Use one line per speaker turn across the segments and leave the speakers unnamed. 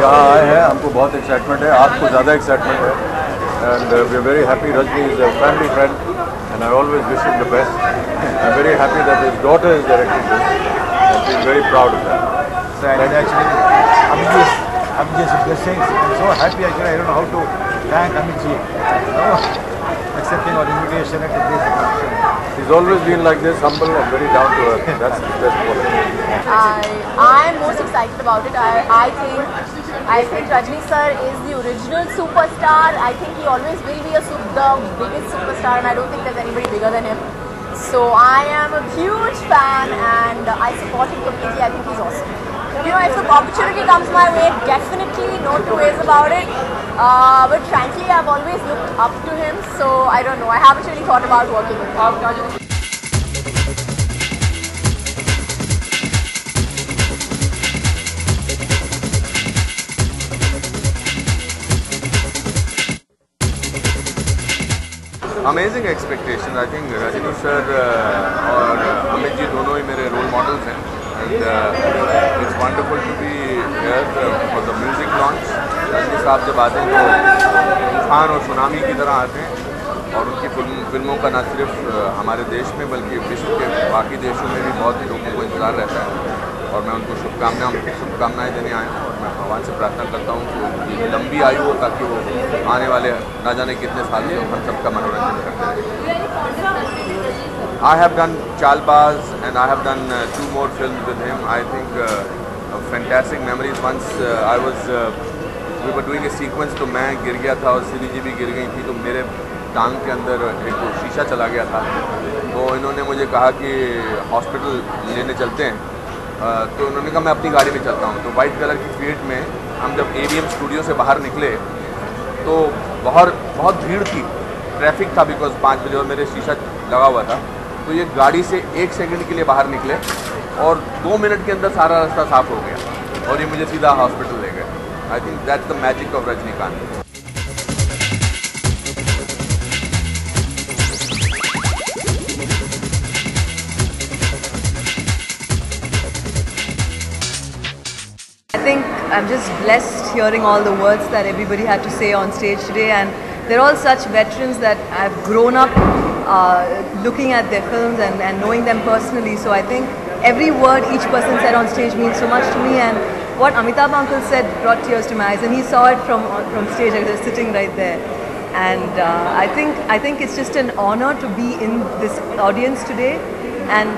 यहाँ आए हैं, हमको बहुत एक्साइटमेंट है, आपको ज़्यादा एक्साइटमेंट है, and we are very happy. Rajni is a family friend and I always wish him the best. I'm very happy that his daughter is directing this and she's very proud of that.
So actually, I'm just blessings. I'm so happy actually. I don't know how to thank Amitji. Accepting our invitation at this function.
He's always been like this, humble and very down to earth. That's the best quality.
I'm most excited about it. I think Rajni sir is the original superstar. I think he always will be the biggest superstar, and I don't think there's anybody bigger than him. So I am a huge fan and I support him completely. I think he's awesome. You know, if the opportunity comes my way, definitely, no two ways about it. But frankly, I've always looked up to him, so I don't know. I haven't really thought about working with him.
Amazing expectation. I think Rajni sir और अमित जी दोनों ही मेरे role models हैं and it's wonderful to be here for the music launch. Rajni sahab जब आते हैं तो तूफान और सुनामी की तरह आते हैं और उनकी फिल्मों का न सिर्फ हमारे देश में बल्कि विश्व के बाकी देशों में भी बहुत लोगों को इंतज़ार रहता है और मैं उनको शुभकामनाएं देने आया हूँ और मैं भगवान से प्रार्थना करता हूँ कि उनकी लंबी आयु हो ताकि वो आने वाले ना जाने कितने साल से हम सबका मनोरंजन करते रहें. I have done Chalbaz and I have done 2 more films with him. I think fantastic memories. Once we were doing a sequence तो मैं गिर गया था और श्री जी भी गिर गई थी तो मेरे टांग के अंदर एक शीशा चला गया था तो इन्होंने मुझे कहा कि हॉस्पिटल लेने चलते हैं. तो उन्होंने कहा मैं अपनी गाड़ी में चलता हूँ. तो वाइट कलर की फील्ड में हम जब AVM स्टूडियो से बाहर निकले तो बहुत भीड़ थी, ट्रैफिक था बिकॉज 5 बजे और मेरे शीशा लगा हुआ था. तो ये गाड़ी से 1 सेकंड के लिए बाहर निकले और 2 मिनट के अंदर सारा रास्ता साफ हो गया और ये मुझे सीधा हॉस्पिटल ले गए. I think that's the magic of Rajinikanth.
I think I'm just blessed hearing all the words that everybody had to say on stage today, and they're all such veterans that I've grown up looking at their films and knowing them personally. So I think every word each person said on stage means so much to me, and what Amitabh uncle said brought tears to my eyes, and he saw it from stage. I was sitting right there, and I think it's just an honor to be in this audience today, and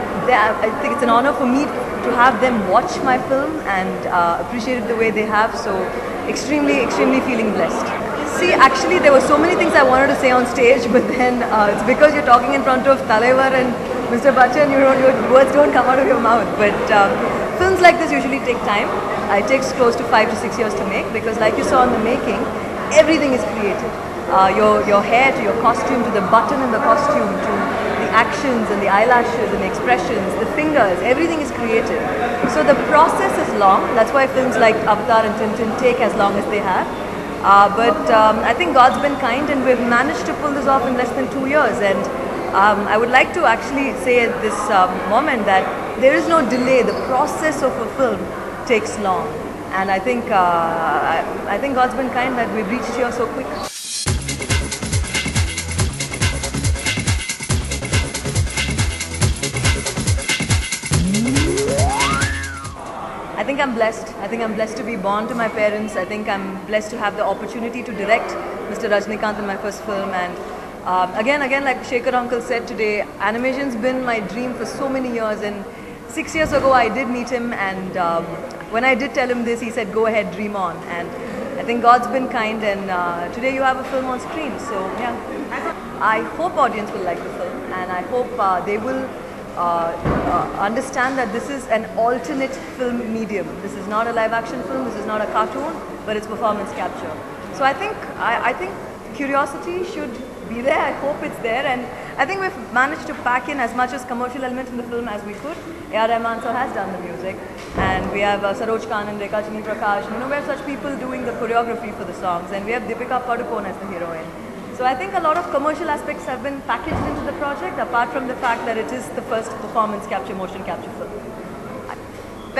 I think it's an honor for me to have them watch my film and appreciate it the way they have. So extremely feeling blessed. See, actually there were so many things I wanted to say on stage, but then it's because you're talking in front of Talaivar and Mr. Bachchan, your words don't come out of your mouth. But films like this usually take time. It takes close to 5 to 6 years to make, because like you saw in the making, everything is created. Your hair to your costume, to the button in the costume, to the actions and the eyelashes and the expressions, the fingers, everything is created. So the process is long. That's why films like Avatar and Tintin take as long as they have. But I think God's been kind and we've managed to pull this off in less than 2 years. And I would like to actually say at this moment that there is no delay. The process of a film takes long. And I think God's been kind that we've reached here so quick. I think I'm blessed. I think I'm blessed to be born to my parents. I think I'm blessed to have the opportunity to direct Mr. Rajnikant in my first film. And again, like Shekhar uncle said today, animation's been my dream for so many years. And 6 years ago, I did meet him. And when I did tell him this, he said, "Go ahead, dream on." And I think God's been kind. And today you have a film on screen. So yeah, I hope audience will like the film, and I hope they will understand that this is an alternate film medium. This is not a live action film, this is not a cartoon, but it's performance capture. So I think curiosity should be there. I hope it's there, and I think we've managed to pack in as much as commercial elements in the film as we could. A.R. Rahman sir has done the music, and we have Saroj Khan and Rekha Chini Prakash. You know, we have such people doing the choreography for the songs, and we have Deepika Padukone as the heroine. So I think a lot of commercial aspects have been packaged into the project, apart from the fact that it is the first performance capture, motion capture film.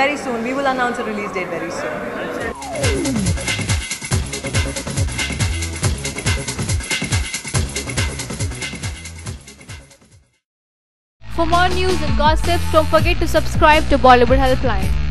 Very soon, we will announce a release date very soon.
For more news and gossips, don't forget to subscribe to Bollywood Helpline.